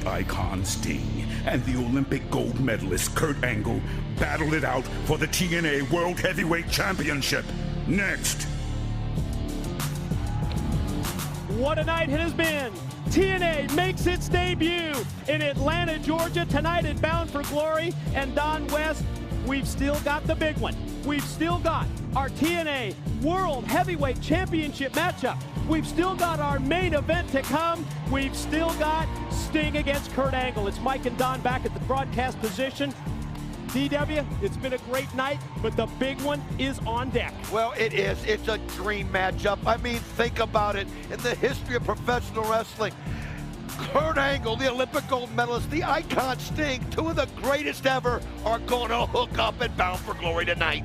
the icon Sting and the Olympic gold medalist Kurt Angle battle it out for the TNA World Heavyweight Championship. Next. What a night it has been. TNA makes its debut in Atlanta, Georgia tonight at Bound for Glory. And Don West, we've still got the big one. We've still got our TNA World Heavyweight Championship matchup. We've still got our main event to come. We've still got Sting against Kurt Angle. It's Mike and Don back at the broadcast position. DW, it's been a great night, but the big one is on deck. Well, it is. It's a dream matchup. I mean, think about it. In the history of professional wrestling, Kurt Angle, the Olympic gold medalist, the icon Sting, two of the greatest ever, are going to hook up at Bound for Glory tonight.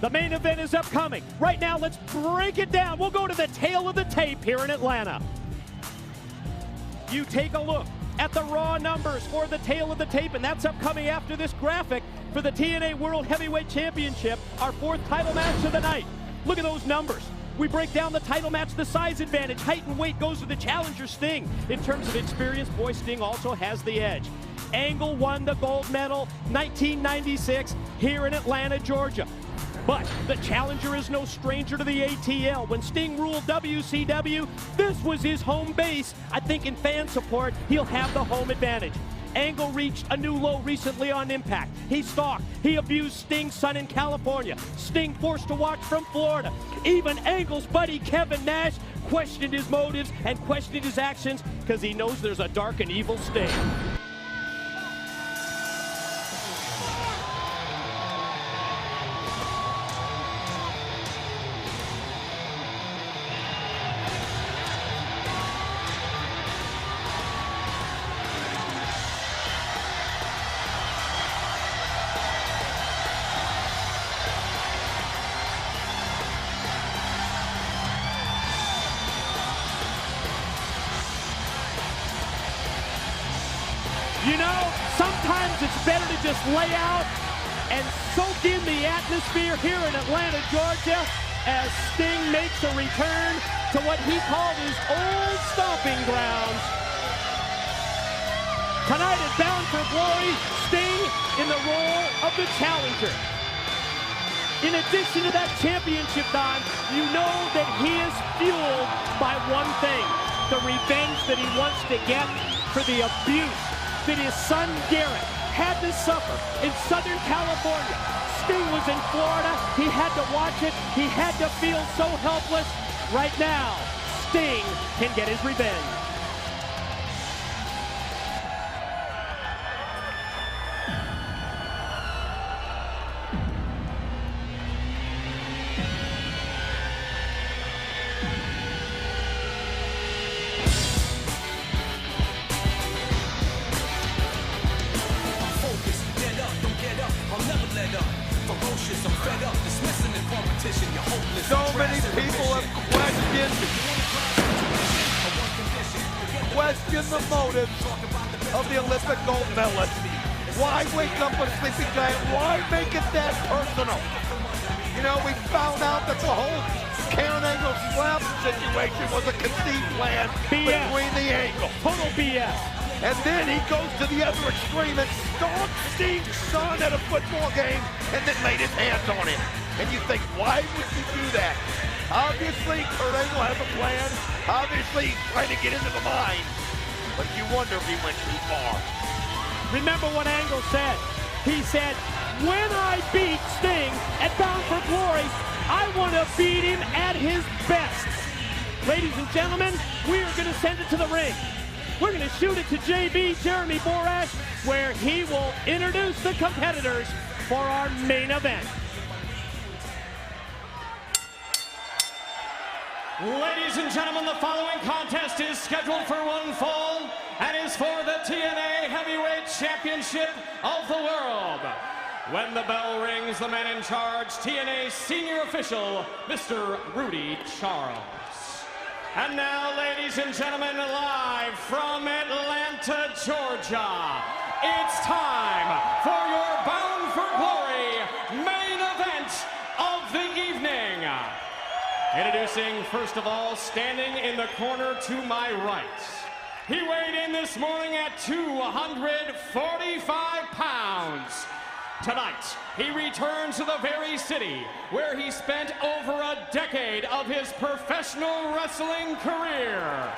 The main event is upcoming. Right now, let's break it down. We'll go to the tail of the tape here in Atlanta. You take a look at the raw numbers for the tail of the tape, and that's upcoming after this graphic for the TNA World Heavyweight Championship, our fourth title match of the night. Look at those numbers. We break down the title match, the size advantage, height and weight goes to the challenger Sting. In terms of experience, boy, Sting also has the edge. Angle won the gold medal 1996 here in Atlanta, Georgia. But the challenger is no stranger to the ATL. When Sting ruled WCW, this was his home base. I think in fan support, he'll have the home advantage. Angle reached a new low recently on Impact. He stalked, he abused Sting's son in California. Sting forced to watch from Florida. Even Angle's buddy Kevin Nash questioned his motives and questioned his actions because he knows there's a dark and evil Sting. You know, sometimes it's better to just lay out and soak in the atmosphere here in Atlanta, Georgia, as Sting makes a return to what he called his old stomping grounds. Tonight at Bound for Glory, Sting in the role of the challenger. In addition to that championship, Don, you know that he is fueled by one thing, the revenge that he wants to get for the abuse that his son Garrett had to suffer in Southern California. Sting was in Florida. He had to watch it. He had to feel so helpless. Right now, Sting can get his revenge. So many people have questioned the motives of the Olympic gold medalist. Why wake up a sleeping giant? Why make it that personal? You know, we found out that the whole Karen Angle slap situation was a conceived plan between the Angles. Total BS. And then he goes to the other extreme and stalked Sting's son at a football game and then laid his hands on him. And you think, why would you do that? Obviously, Kurt Angle has a plan. Obviously, he's trying to get into the mind. But you wonder if he went too far. Remember what Angle said. He said, when I beat Sting at Bound for Glory, I want to beat him at his best. Ladies and gentlemen, we are going to send it to the ring. We're going to shoot it to JB, Jeremy Borash, where he will introduce the competitors for our main event. Ladies and gentlemen, the following contest is scheduled for one fall and is for the TNA Heavyweight Championship of the World. When the bell rings, the man in charge, TNA Senior Official, Mr. Rudy Charles. And now, ladies and gentlemen, live from Atlanta, Georgia, it's time for your Bound for Glory main event of the evening. Introducing, first of all, standing in the corner to my right, He weighed in this morning at 245 pounds. Tonight, he returns to the very city where he spent over a decade of his professional wrestling career.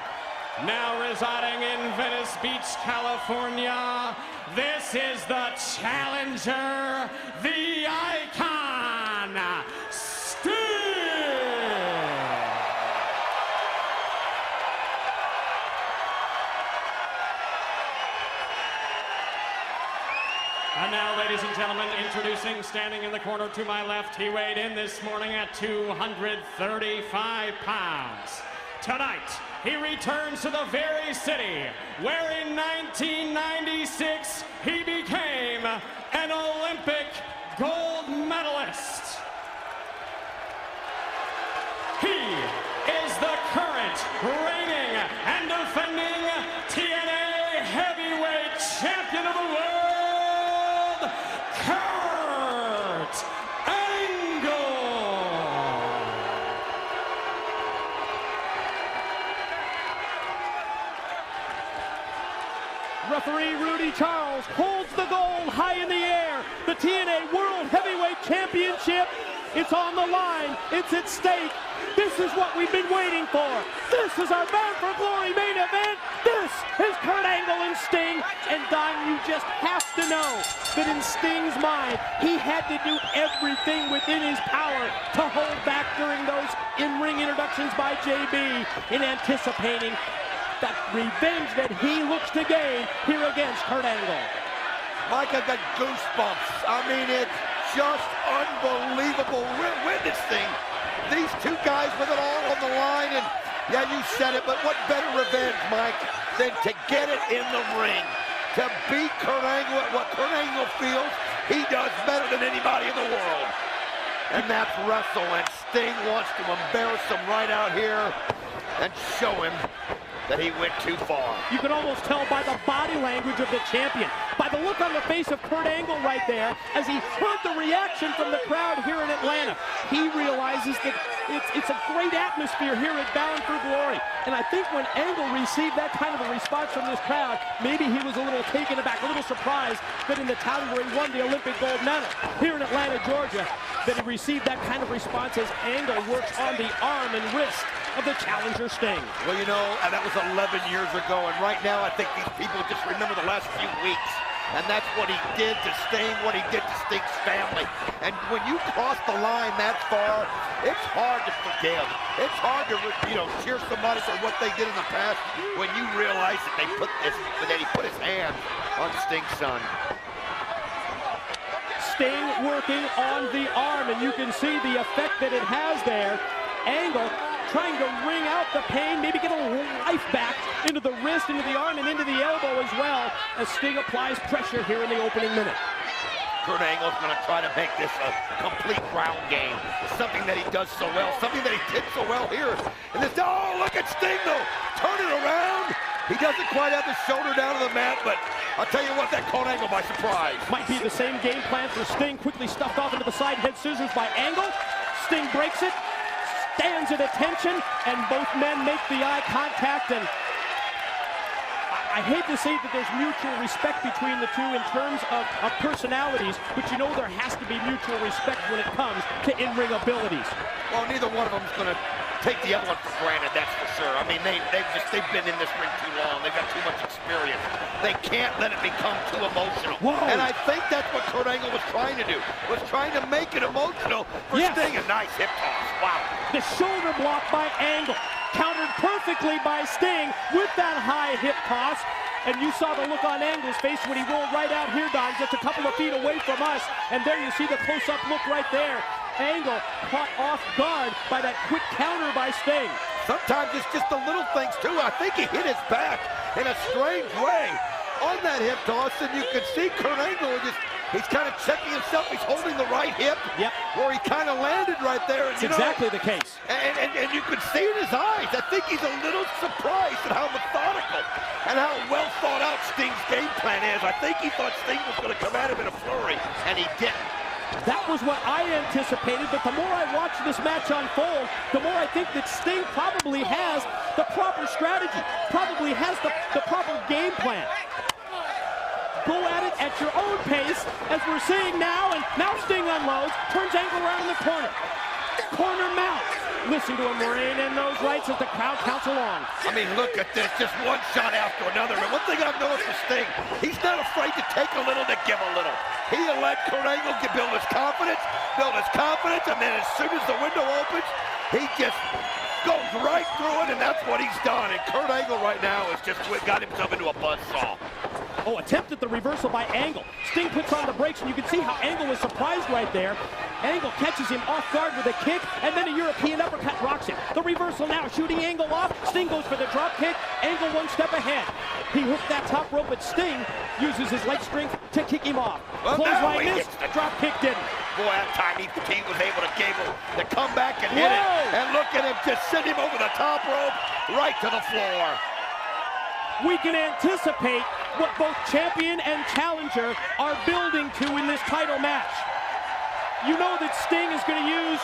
Now residing in Venice Beach, California, this is the challenger, the icon, Sting! And now, ladies and gentlemen, introducing, standing in the corner to my left, he weighed in this morning at 235 pounds. Tonight, he returns to the very city where in 1996 he became an Olympic gold medalist. He is the current reigning and defending TNA heavyweight champion of the world, Kurt Angle. Referee Rudy Charles holds the gold high in the air. The TNA World Heavyweight Championship, it's on the line, it's at stake. This is what we've been waiting for. This is our Bound for Glory main event. This is Kurt Angle and Sting. And Don, you just have to know that in Sting's mind, he had to do everything within his power to hold back during those in-ring introductions by JB in anticipating that revenge that he looks to gain here against Kurt Angle. Mike, I've got goosebumps. I mean, it's just unbelievable. Win this thing. These two guys with it all on the line, and yeah, you said it, but what better revenge, Mike, than to get it in the ring? To beat Kurt Angle at what Kurt Angle feels he does better than anybody in the world. And that's wrestle, and Sting wants to embarrass him right out here and show him that he went too far. You can almost tell by the body language of the champion, by the look on the face of Kurt Angle right there, as he heard the reaction from the crowd here in Atlanta. He realizes that it's a great atmosphere here at Bound for Glory. And I think when Angle received that kind of a response from this crowd, maybe he was a little taken aback, a little surprised that in the town where he won the Olympic gold medal here in Atlanta, Georgia, that he received that kind of response as Angle works on the arm and wrist of the challenger Sting. Well, you know, that was 11 years ago, and right now I think these people just remember the last few weeks. And that's what he did to Sting, what he did to Sting's family. And when you cross the line that far, it's hard to forgive. It's hard to, cheer somebody for what they did in the past when you realize that he put his hand on Sting's son. Sting working on the arm, and you can see the effect that it has there. Angle trying to wring out the pain, maybe get a little life back into the wrist, into the arm, and into the elbow as well, as Sting applies pressure here in the opening minute. Kurt Angle's going to try to make this a complete ground game. Something that he does so well, something that he did so well here. And this, oh, look at Sting, though. Turn it around. He doesn't quite have the shoulder down to the mat, but I'll tell you what, that caught Angle by surprise. Might be the same game plan for Sting. Quickly stuffed off into the side head scissors by Angle. Sting breaks it, stands at attention, and both men make the eye contact. And I hate to say that there's mutual respect between the two in terms of personalities, but you know there has to be mutual respect when it comes to in-ring abilities. Well, neither one of them is going to take the other one for granted, that's for sure. I mean, they've been in this ring too long. They've got too much experience. They can't let it become too emotional. Whoa. And I think that's what Kurt Angle was trying to do, was trying to make it emotional for Sting. A nice hip toss. Wow. The shoulder block by Angle, countered perfectly by Sting with that high hip toss. And you saw the look on Angle's face when he rolled right out here, Don, just a couple of feet away from us. And there you see the close-up look right there. Angle caught off guard by that quick counter by Sting. Sometimes it's just the little things, too. I think he hit his back in a strange way on that hip toss, and you can see Kurt Angle he's kind of checking himself. He's holding the right hip where he kind of landed right there. And, It's exactly the case. And you could see in his eyes, I think he's a little surprised at how methodical and how well thought out Sting's game plan is. I think he thought Sting was going to come at him in a flurry, and he didn't. That was what I anticipated, but the more I watch this match unfold, the more I think that Sting probably has the proper strategy, probably has the proper game plan. Go at it at your own pace, as we're seeing now, and now Sting unloads, turns Angle around in the corner. Corner mount. Listen to him rain in those rights as the crowd counts along. I mean, look at this, just one shot after another. And one thing I've noticed with Sting, he's not afraid to take a little to give a little. He'll let Kurt Angle build his confidence, and then as soon as the window opens, he just goes right through it, and that's what he's done. And Kurt Angle right now has just got himself into a buzzsaw. Oh, attempted the reversal by Angle. Sting puts on the brakes, and you can see how Angle was surprised right there. Angle catches him off guard with a kick, and then a European uppercut rocks him. The reversal now, shooting Angle off. Sting goes for the drop kick. Angle one step ahead. He hooked that top rope, but Sting uses his leg strength to kick him off. Well, clothesline missed, the drop kick didn't. Boy, that time he was able to come back and hit it. And look at him just send him over the top rope, right to the floor. We can anticipate what both champion and challenger are building to in this title match. You know that Sting is going to use,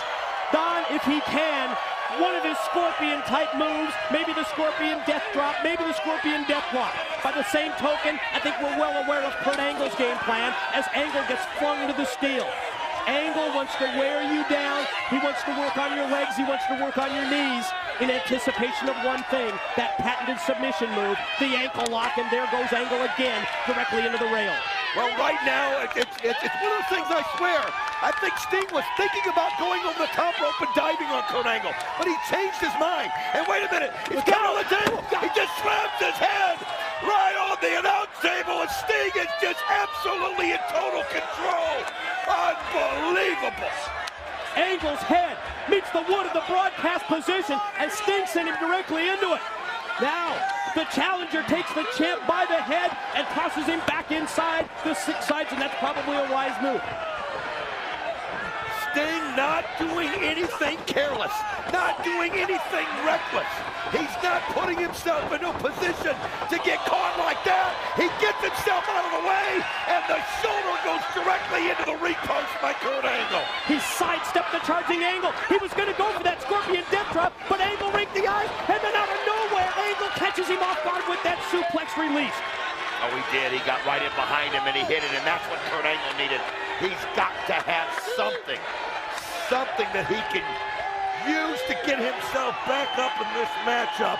Don, if he can, one of his Scorpion-type moves, maybe the Scorpion Death Drop, maybe the Scorpion Death Walk. By the same token, I think we're well aware of Kurt Angle's game plan as Angle gets flung to the steel. Angle wants to wear you down. He wants to work on your legs. He wants to work on your knees in anticipation of one thing, that patented submission move, the ankle lock, and there goes Angle again, directly into the rail. Well, right now, it's one of those things, I swear. I think Sting was thinking about going over the top rope and diving on Kurt Angle, but he changed his mind. And wait a minute, he's got on the table. He just slams his head right on the announce table, and Sting is just absolutely in total control. Unbelievable. Angle's head meets the wood of the broadcast position, and Sting sent him directly into it. Now, the challenger takes the champ by the head and tosses him back inside the 6 sides, and that's probably a wise move. Sting not doing anything careless, not doing anything reckless. He's not putting himself in a position to get caught like that. He gets himself out of the way, and the shoulder goes directly into the repost by Kurt Angle. He sidestepped the charging Angle. He was going to go for that Scorpion Death Drop, but Angle raked the eyes, and then out of nowhere, Angle catches him off guard with that suplex release. Oh, he did. He got right in behind him, and he hit it, and that's what Kurt Angle needed. He's got to have something that he can use to get himself back up in this matchup,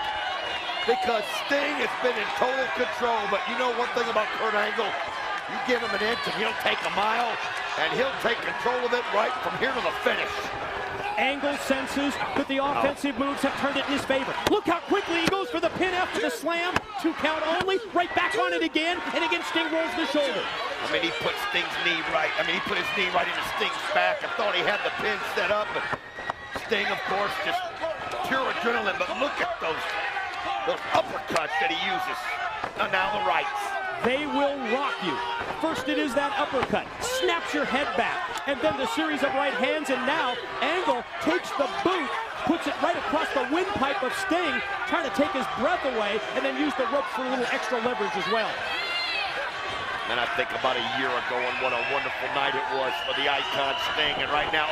because Sting has been in total control. But you know one thing about Kurt Angle, you give him an inch and he'll take a mile, and he'll take control of it right from here to the finish. Angle senses that the offensive moves have turned it in his favor. Look how quickly he goes for the pin after the slam. 2 count only, right back on it again, and again Sting rolls the shoulder. I mean, he put Sting's knee right. I mean, he put his knee right into Sting's back. I thought he had the pin set up, but Sting, of course, just pure adrenaline. But look at those uppercuts that he uses. Now the rights. They will rock you. First it is that uppercut, snaps your head back, and then the series of right hands, and now Angle takes the boot, puts it right across the windpipe of Sting, trying to take his breath away, and then use the rope for a little extra leverage as well. And I think about a year ago, and what a wonderful night it was for the icon Sting, and right now,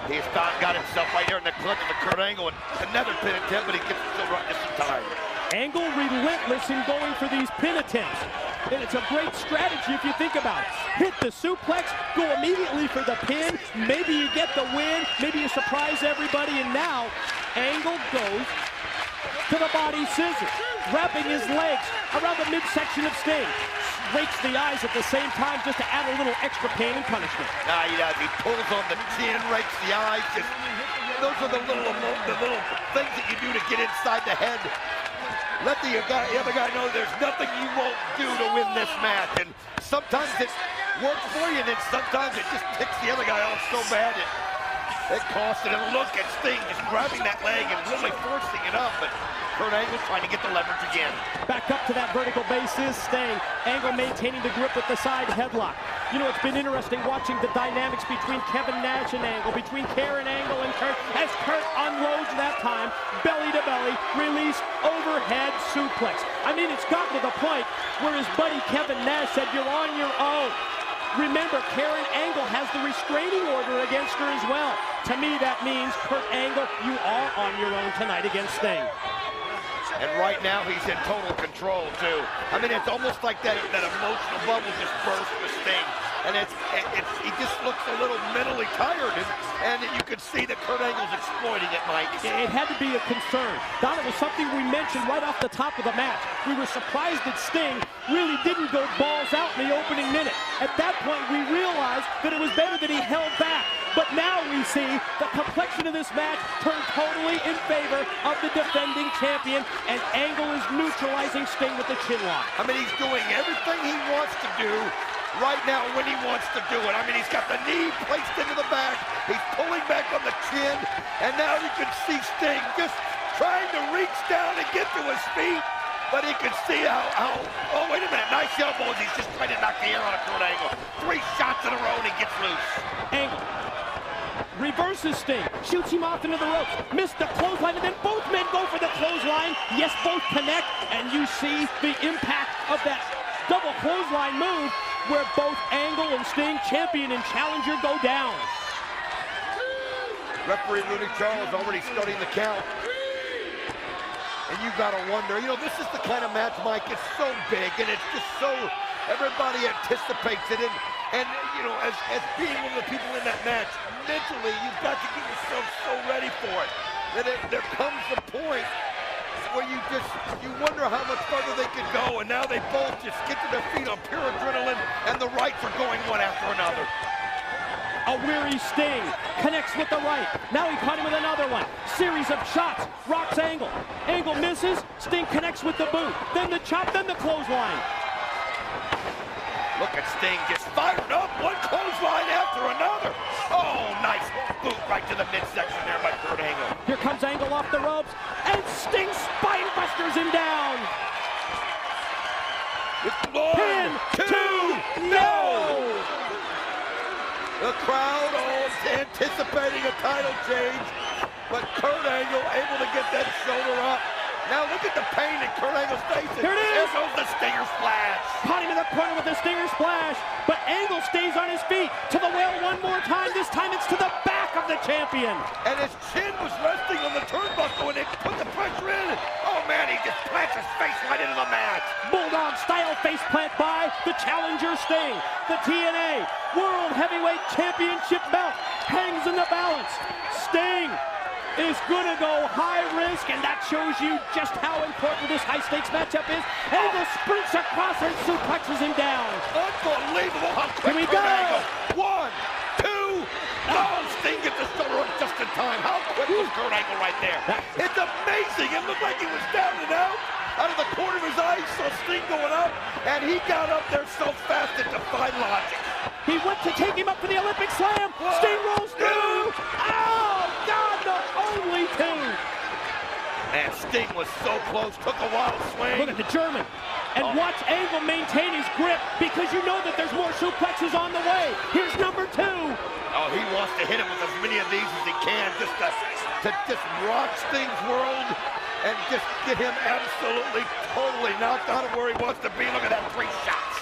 he's got himself right there in the clutch of the Kurt Angle, and another pin attempt, but he gets still right just in time. Angle relentless in going for these pin attempts. And it's a great strategy if you think about it. Hit the suplex, go immediately for the pin. Maybe you get the win, maybe you surprise everybody, and now Angle goes to the body scissors, wrapping his legs around the midsection of Sting. Rakes the eyes at the same time just to add a little extra pain and punishment. He does. He pulls on the chin, rakes the eyes. Those are the little things that you do to get inside the head. Let the other guy know there's nothing you won't do to win this match. And sometimes it works for you, and then sometimes it just ticks the other guy off so bad it costs it. And look at Sting just grabbing that leg and really forcing it up. But Kurt Angle trying to get the leverage again. Back up to that vertical base is Sting. Angle maintaining the grip with the side headlock. You know, it's been interesting watching the dynamics between Kevin Nash and Angle, between Karen Angle and Kurt, as Kurt unloads that time, belly to belly, release, overhead suplex. I mean, it's gotten to the point where his buddy Kevin Nash said, "You're on your own." Remember, Karen Angle has the restraining order against her as well. To me, that means, Kurt Angle, you are on your own tonight against Sting. And right now, he's in total control, too. I mean, it's almost like that emotional bubble just burst with Sting. And he just looks a little mentally tired. And you could see that Kurt Angle's exploiting it, Mike. It had to be a concern. Don, it was something we mentioned right off the top of the match. We were surprised that Sting really didn't go balls out in the opening minute. At that point, we realized that it was better that he held back. But now we see the complexion of this match turn totally in favor of the defending champion, and Angle is neutralizing Sting with the chin lock. I mean, he's doing everything he wants to do right now when he wants to do it. I mean, he's got the knee placed into the back, he's pulling back on the chin, and now you can see Sting just trying to reach down and get to his feet. But he can see how, oh, wait a minute, nice elbows. He's just trying to knock the air out of Kurt Angle. 3 shots in a row and he gets loose. Angle reverses Sting, shoots him off into the ropes, missed the clothesline, and then both men go for the clothesline. Yes, both connect, and you see the impact of that double clothesline move where both Angle and Sting, champion and challenger, go down. Referee Rudy Charles already starting the count. And you gotta wonder, you know, this is the kind of match, Mike, it's so big and it's just so, everybody anticipates it. And you know, as being one of the people in that match, mentally, you've got to get yourself so ready for it. That there comes a point where you wonder how much further they could go, and now they both just get to their feet on pure adrenaline, and the rights are going one after another. A weary Sting connects with the right. Now he caught him with another one. Series of shots. Rocks Angle. Angle misses. Sting connects with the boot. Then the chop, then the clothesline. Look at Sting just fired up. One clothesline after another. Oh, nice boot right to the midsection there by Kurt Angle. Here comes Angle off the ropes. And Sting spine busters him down. One, two, no! The crowd all anticipating a title change, but Kurt Angle able to get that shoulder up. Now look at the pain that Kurt Angle's facing. Here it is. There goes the Stinger Splash. Caught him in the corner with the Stinger Splash, but Angle stays on his feet. To the well one more time. This time it's to the back of the champion. And his chin was resting on the turnbuckle, and it put the pressure in. Oh man, he just plants his face right into the mat. Bulldog style face plant by the challenger Sting. The TNA World Heavyweight Championship belt hangs in the balance. Sting is going to go high risk, and that shows you just how important this high-stakes matchup is. Angle sprints across and suplexes him down. Unbelievable how quick Here we Kurt go. Angle. 1, 2, oh, Sting gets the shoulder up just in time. How quick was Kurt Angle right there? It's amazing. It looked like he was down and out. Out of the corner of his eye, he saw Sting going up, and he got up there so fast it defied logic. He went to take him up for the Olympic Slam. Sting rolls through. Oh, God, the only 2. And Sting was so close, took a wild swing. Look at the German. And watch Angle maintain his grip, because you know that there's more suplexes on the way. Here's number 2. Oh, he wants to hit him with as many of these as he can, just to just rock Sting's world and just get him absolutely, totally knocked out of where he wants to be. Look at that, 3 shots.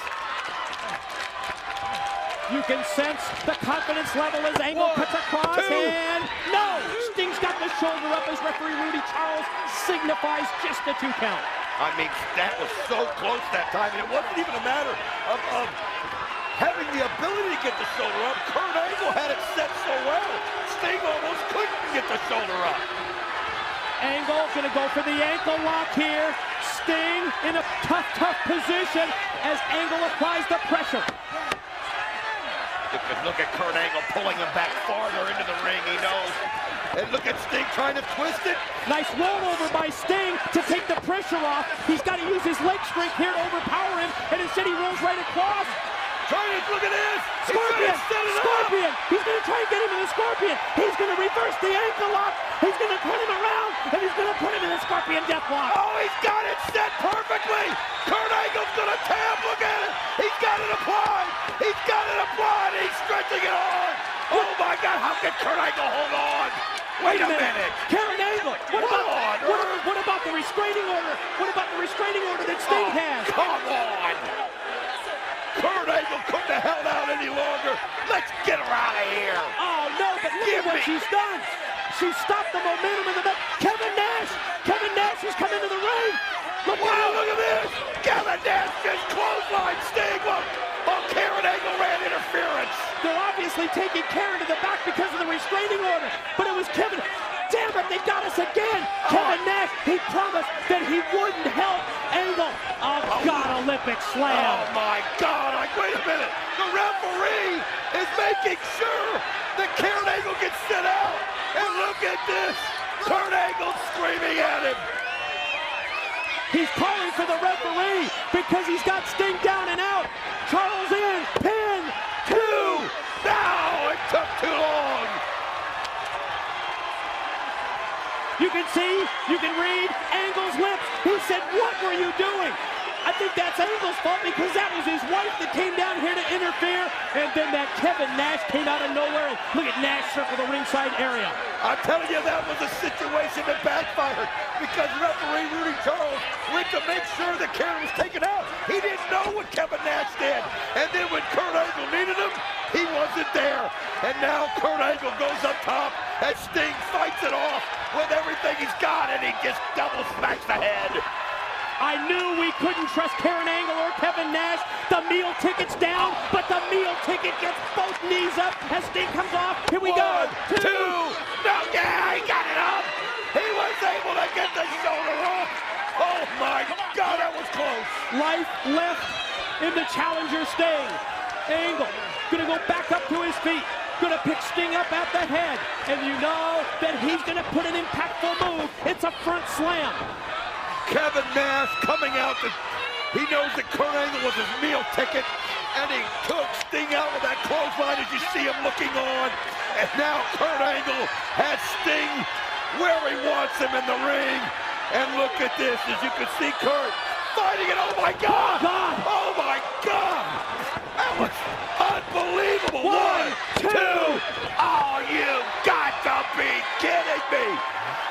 You can sense the confidence level as Angle cuts across, and no! Sting's got the shoulder up as referee Rudy Charles signifies just a 2 count. I mean, that was so close that time, and it wasn't even a matter of having the ability to get the shoulder up. Kurt Angle had it set so well. Sting almost couldn't get the shoulder up. Angle gonna go for the ankle lock here. Sting in a tough position as Angle applies the pressure. Look at Kurt Angle pulling him back farther into the ring, he knows. And look at Sting trying to twist it. Nice rollover by Sting to take the pressure off. He's got to use his leg strength here to overpower him, and instead he rolls right across. Look at this! Scorpion! Scorpion! He's going to try and get him in the Scorpion. He's going to reverse the ankle lock. He's going to turn him around, and he's going to put him in the Scorpion deathlock. Oh, he's got it set perfectly! Kurt Angle's going to tap, look at it! He's got it applied! He's got it applied! He's stretching it on! Oh my God, how can Kurt Angle hold on? Wait a minute! Karen Angle! What about the restraining order? What about the restraining order that Sting has? Come on! Kurt Angle couldn't have held out any longer. Let's get her out of here. Oh, no, but look at what she's done. She stopped the momentum in the back. Kevin Nash has come into the ring. Look at this. Kevin Nash just clothesline Sting. Oh, Karen Angle ran interference. They're obviously taking Karen to the back because of the restraining order, but it was Kevin. Damn it, they got us again. Kevin Nash, he promised that he wouldn't help Angle. Oh, God, Olympic slam. Oh, my God. Wait a minute. The referee is making sure that Karen Angle gets sent out. And look at this. Kurt Angle screaming at him. He's calling for the referee because he's got Sting down and out. Charles in, pin, 2. No, it took too long. You can see, you can read Angle's lips. He said, "What were you doing?" I think that's Angle's fault because that was his wife that came down here to interfere, and then that Kevin Nash came out of nowhere, and look at Nash circle the ringside area. I'm telling you, that was a situation that backfired because referee Rudy Charles went to make sure that Karen was taken out. He didn't know what Kevin Nash did, and then when Kurt Angle needed him, he wasn't there. And now Kurt Angle goes up top, and Sting fights it off with everything he's got, and he just double smacks the head. I knew we couldn't trust Karen Angle or Kevin Nash. The meal ticket's down, but the meal ticket gets both knees up as Sting comes off. Here we go. 1, 2. No, yeah, he got it up. He was able to get the shoulder off. Oh, my God, that was close. Life left in the challenger Sting. Angle gonna go back up to his feet. Gonna pick Sting up at the head. And you know that he's gonna put an impactful move. It's a front slam. Kevin Nash coming out. He knows that Kurt Angle was his meal ticket, and he took Sting out with that clothesline as you see him looking on. And now Kurt Angle has Sting where he wants him in the ring. And look at this, as you can see Kurt fighting it. Oh my God! Oh my God! That was unbelievable. 1, 2. Oh, you got to be kidding me!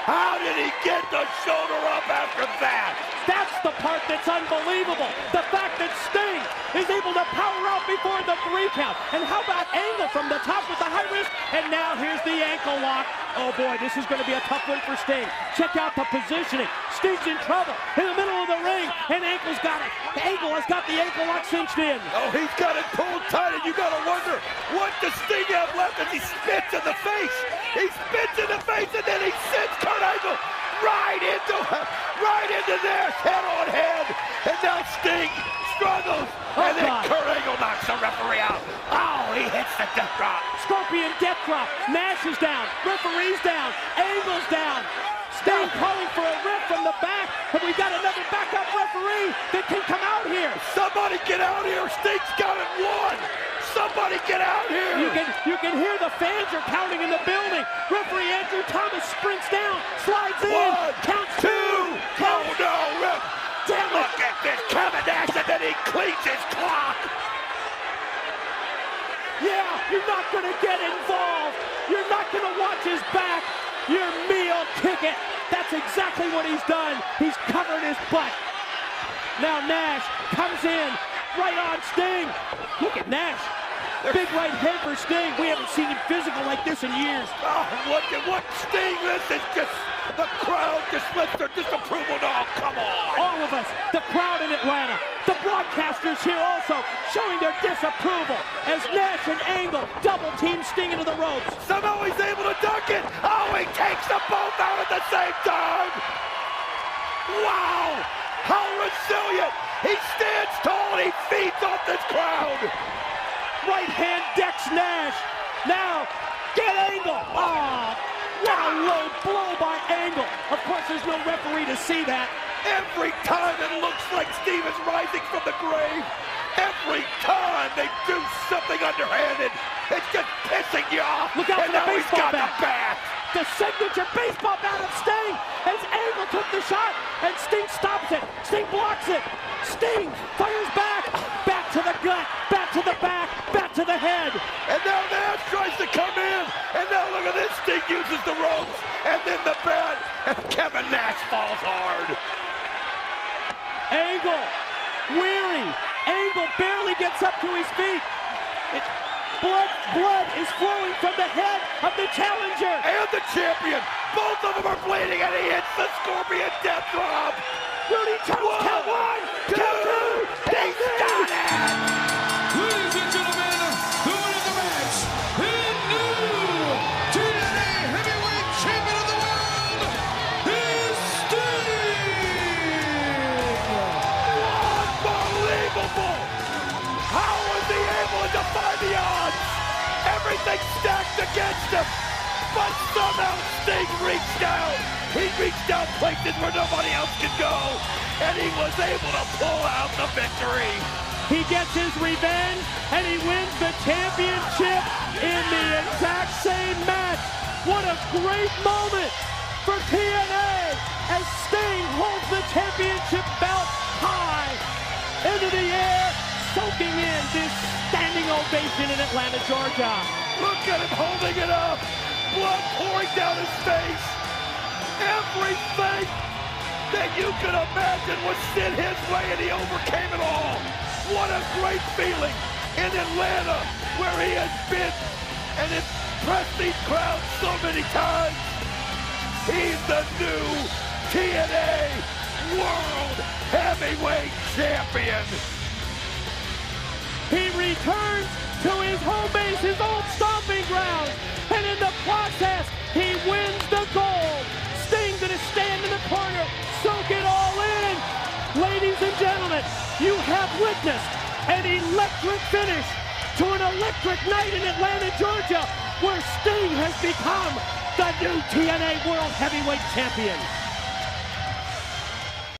How did he get the shoulder up after that? That's the part that's unbelievable. The fact that Sting is able to power out before the 3 count. And how about Angle from the top with the high risk? And now here's the ankle lock. Oh boy, this is going to be a tough one for Sting. Check out the positioning. Sting's in trouble in the middle of the ring, and Angle's got it. Angle has got the ankle lock cinched in. Oh, he's got it pulled tight, and you got to wonder, what does Sting have left as he spits in the face? He spits in the face, and then he sends Kurt Angle right into there, head on head. And now Sting struggles, and then Kurt Angle knocks the referee out. Oh, he hits the death drop. Scorpion death drop. Nash is down. Referee's down. Angle's down. Sting calling for a rip from the back, and we got another backup referee that can come out here. Somebody get out here. Sting's got it won. Somebody get out here. You can hear the fans are counting in the building. Referee Andrew Thomas sprints down, slides in, 1, counts 2. 2. Oh no, ref. Damn it. Look at this, Kevin Nash, and then he cleans his clock. Yeah, you're not going to get involved. You're not going to watch his back. Your meal ticket. That's exactly what he's done. He's covered his butt. Now Nash comes in right on Sting. Look at Nash. Big right hand for Sting. We haven't seen him physical like this in years. Oh, what Sting, this is just, the crowd just lets their disapproval. Oh, come on. All of us, the crowd in Atlanta, the broadcasters here also showing their disapproval as Nash and Angle double team Sting into the ropes. Somehow he's able to dunk it. Oh, he takes them both out at the same time. Wow, how resilient. He stands tall and he feeds off this crowd. Right hand decks Nash. Now, get Angle. Oh, what a low blow by Angle. Of course, there's no referee to see that. Every time it looks like Steve is rising from the grave. Every time they do something underhanded, it's just pissing you off. Look out for the baseball bat. The signature baseball bat of Sting as Angle took the shot and Sting stops it. Sting blocks it. Sting fires back. Back to the gut. Back to the back. Back to the head. And now Nash tries to come in. And now look at this. Sting uses the ropes and then the bat. And Kevin Nash falls hard. Angle. Weary. Angle barely gets up to his feet. Blood is flowing from the head of the challenger. And the champion. Both of them are bleeding, and he hits the Scorpion Death Drop. Rudy Turtle, count one, count two, He's done it! Ladies and gentlemen, the winner of the match, the new TNA Heavyweight Champion of the World, is Sting! Unbelievable! How was he able to defy the odds? Everything stacked against him, but somehow Sting reached out. He reached out places where nobody else could go, and he was able to pull out the victory. He gets his revenge, and he wins the championship in the exact same match. What a great moment for TNA as Sting holds the championship belt high into the air, soaking in this standing ovation in Atlanta, Georgia. Look at him holding it up, blood pouring down his face. Everything that you could imagine was sent his way, and he overcame it all. What a great feeling in Atlanta, where he has been and impressed these crowds so many times. He's the new TNA World Heavyweight Champion. He returns to his home base, his old stomping ground, and in the process, he wins the gold. Sting gonna stand in the corner, soak it all in. Ladies and gentlemen, you have witnessed an electric finish to an electric night in Atlanta, Georgia, where Sting has become the new TNA World Heavyweight Champion.